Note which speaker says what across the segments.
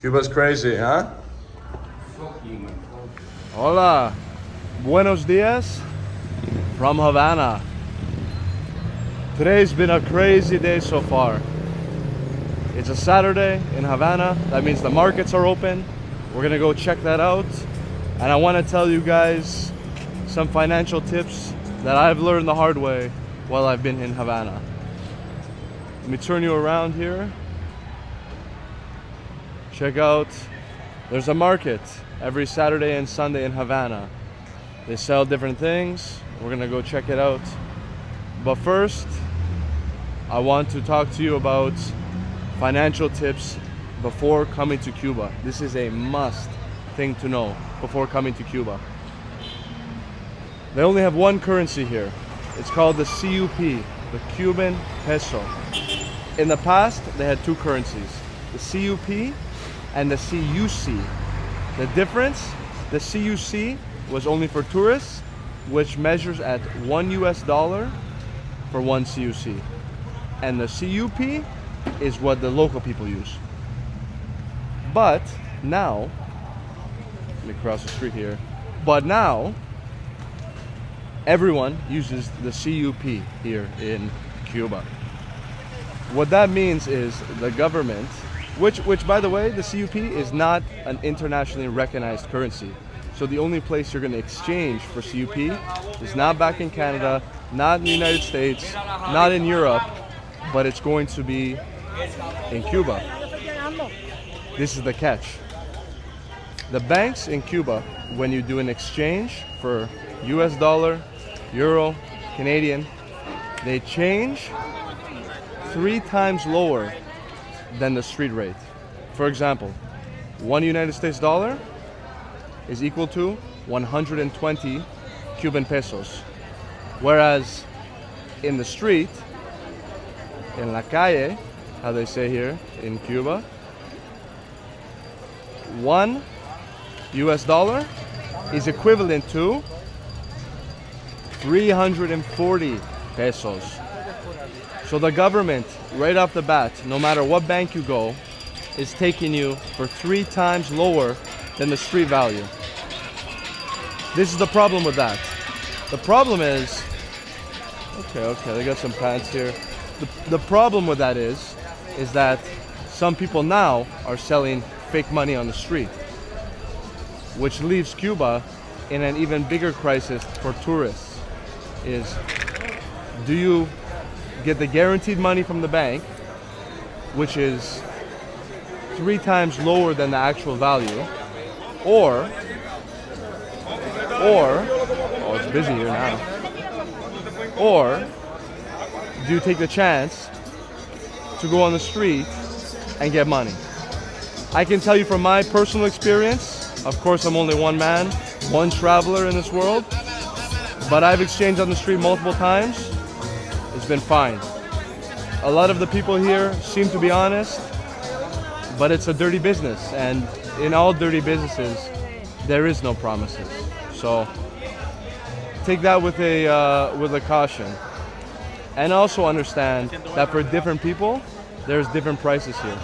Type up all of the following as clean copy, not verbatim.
Speaker 1: Cuba's crazy, huh? Hola, buenos dias from Havana. Today's been a crazy day so far. It's a Saturday in Havana. That means the markets are open. We're gonna go check that out. And I wanna tell you guys some financial tips that I've learned the hard way while I've been in Havana. Let me turn you around here. Check out, there's a market every Saturday and Sunday in Havana. They sell different things. We're gonna go check it out. But first, I want to talk to you about financial tips before coming to Cuba. This is a must thing to know before coming to Cuba. They only have one currency here. It's called the CUP, the Cuban peso. In the past, they had two currencies, the CUP and the CUC. The difference, the CUC was only for tourists, which measures at $1 for one CUC. And the CUP is what the local people use. But now, let me cross the street here. But now, everyone uses the CUP here in Cuba. What that means is the government, which by the way, the CUP is not an internationally recognized currency. So the only place you're going to exchange for CUP is not back in Canada, not in the United States, not in Europe, but it's going to be in Cuba. This is the catch. The banks in Cuba, when you do an exchange for US dollar, euro, Canadian, they change 3 times lower than the street rate. For example, one United States dollar is equal to 120 Cuban pesos. Whereas in the street, in la calle, how they say here in Cuba, one US dollar is equivalent to 340 pesos. So the government, right off the bat, no matter what bank you go, is taking you for 3 times lower than the street value. This is the problem with that. The problem is, okay, they got some pants here. The problem with that is that some people now are selling fake money on the street, which leaves Cuba in an even bigger crisis for tourists. Is, do you get the guaranteed money from the bank, which is 3 times lower than the actual value, or oh, it's busy here now, or do you take the chance to go on the street and get money? I can tell you from my personal experience, of course I'm only one man, one traveler in this world, but I've exchanged on the street multiple times. It's been fine. A lot of the people here seem to be honest, but it's a dirty business, and in all dirty businesses, there is no promises. So take that with a caution, and also understand that for different people, there's different prices here.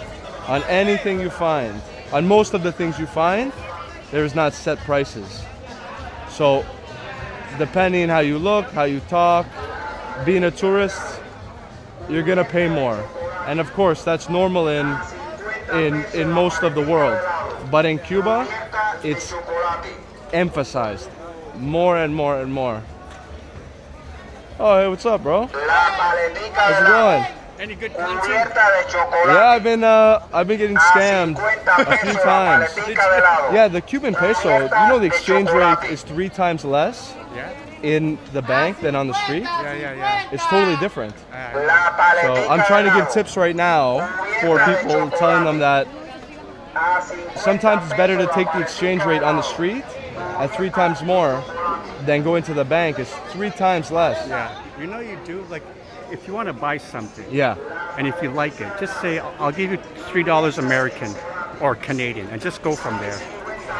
Speaker 1: On anything you find, on most of the things you find, there's not set prices. So depending on how you look, how you talk, being a tourist, you're gonna pay more. And of course, that's normal in most of the world. But in Cuba, it's emphasized more and more and more. Oh, hey, what's up, bro? How's it going?
Speaker 2: Any good content?
Speaker 1: Yeah, I've been getting scammed a few times. Yeah, the Cuban peso, you know the exchange rate is 3 times less in the bank than on the street?
Speaker 2: Yeah.
Speaker 1: It's totally different. So I'm trying to give tips right now for people, telling them that sometimes it's better to take the exchange rate on the street at 3 times more than go into the bank. It's 3 times less.
Speaker 2: Yeah. You know you do, like, if you want to buy something,
Speaker 1: Yeah.
Speaker 2: and if you like it, just say, I'll give you $3 American or Canadian, and just go from there.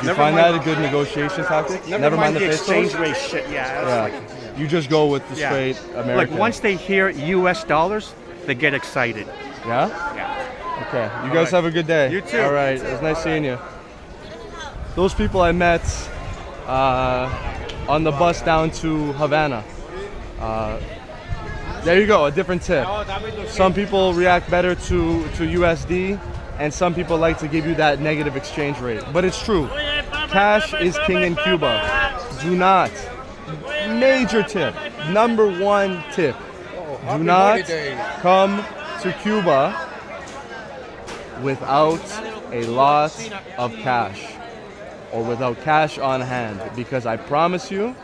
Speaker 1: Do you find that a good negotiation tactic?
Speaker 2: Never mind the
Speaker 1: pesos?
Speaker 2: exchange rate shit. Yeah.
Speaker 1: You just go with the straight American.
Speaker 2: Like, once they hear US dollars, they get excited.
Speaker 1: Yeah?
Speaker 2: Yeah.
Speaker 1: Okay. You guys have a good day.
Speaker 2: You too.
Speaker 1: All right. It was nice seeing you. Those people I met on the bus down to Havana. There you go, a different tip. Some people react better to USD, and some people like to give you that negative exchange rate. But it's true. Cash is king in Cuba. Do not. Major tip. Number one tip. Do not come to Cuba without a lot of cash or without cash on hand, because I promise you,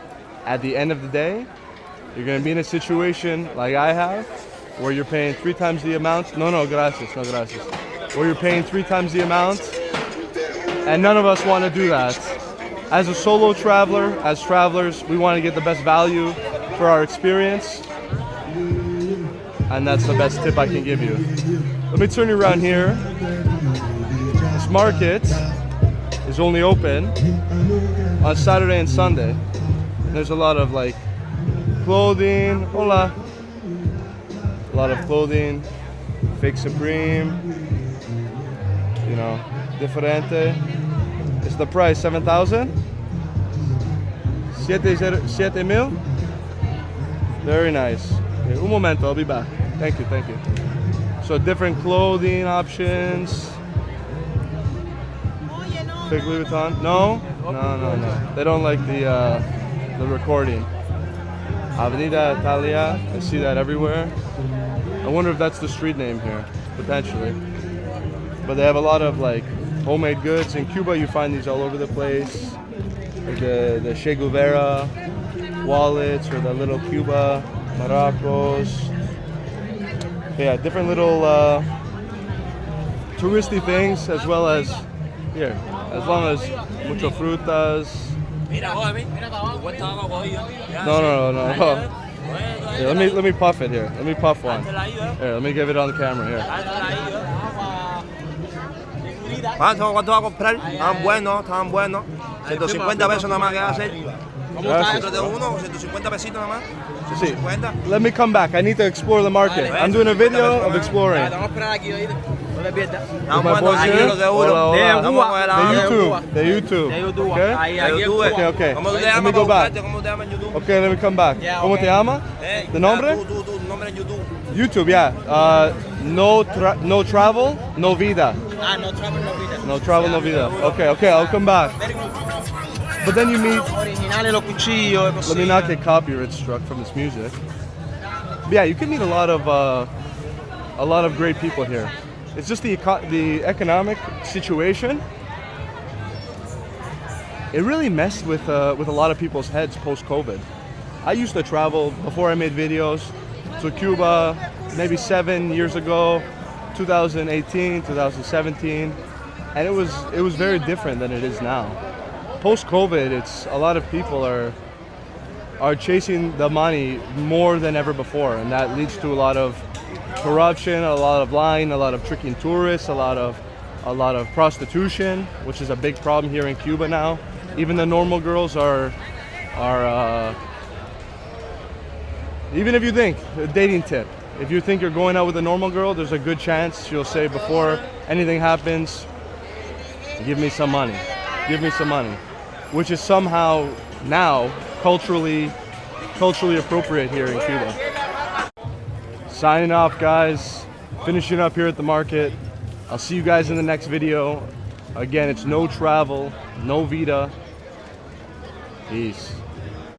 Speaker 1: at the end of the day, you're gonna be in a situation like I have, where you're paying 3 times the amount. No, gracias, no, gracias. Where you're paying 3 times the amount, and none of us want to do that. As a solo traveler, as travelers, we want to get the best value for our experience, and that's the best tip I can give you. Let me turn you around here. This market is only open on Saturday and Sunday. There's a lot of like clothing, hola. A lot of clothing, fake Supreme, you know, diferente. Is the price 7,000? 7,000? Very nice. Okay, un momento, I'll be back. Thank you, thank you. So different clothing options. Fake Louis Vuitton? No? No. They don't like the recording. Avenida Italia, I see that everywhere. I wonder if that's the street name here, potentially. But they have a lot of like homemade goods. In Cuba, you find these all over the place. Like the Che Guevara wallets, or the little Cuba Maraccos. Yeah, different little touristy things, as well as here, as long as mucho frutas. No. Here, let me puff it here. Let me puff one. Here, let me give it on the camera here.
Speaker 3: ¿Cuánto vas a comprar? Estaban buenos. 150 pesos nada más que hacer.
Speaker 1: Gracias.
Speaker 3: De uno, 150 pesitos nada más.
Speaker 1: See,
Speaker 3: 150.
Speaker 1: let me come back. I need to explore the market. I'm doing a video of exploring.
Speaker 3: Estamos
Speaker 1: My boys
Speaker 3: aquí
Speaker 1: here?
Speaker 3: los de uno.
Speaker 1: Hola.
Speaker 3: Estamos con el
Speaker 1: The YouTube. Okay? Okay.
Speaker 3: ¿Cómo tú te
Speaker 1: Let
Speaker 3: llamas
Speaker 1: me go
Speaker 3: para
Speaker 1: back.
Speaker 3: buscarte? ¿Cómo te llamas en YouTube?
Speaker 1: Okay, let me come back. ¿Cómo te llama? ¿De nombre?
Speaker 3: Tu nombre en YouTube.
Speaker 1: YouTube, yeah. No travel, no vida.
Speaker 4: No travel, no vida.
Speaker 1: No travel, no vida. Okay, I'll come back. But then you meet.
Speaker 4: Originales, los cuchillos.
Speaker 1: Let me not get copyright struck from this music. But yeah, you can meet a lot of great people here. It's just the economic situation. It really messed with a lot of people's heads post-COVID. I used to travel before I made videos to Cuba maybe 7 years ago, 2018, 2017, and it was very different than it is now. Post-COVID, it's a lot of people are chasing the money more than ever before, and that leads to a lot of corruption, a lot of lying, a lot of tricking tourists, a lot of prostitution, which is a big problem here in Cuba now. Even the normal girls are even if you think, a dating tip, if you think you're going out with a normal girl, there's a good chance she'll say before anything happens, give me some money, which is somehow now culturally appropriate here in Cuba. Signing off, guys. Finishing up here at the market. I'll see you guys in the next video. Again, it's no travel, no vida. Peace.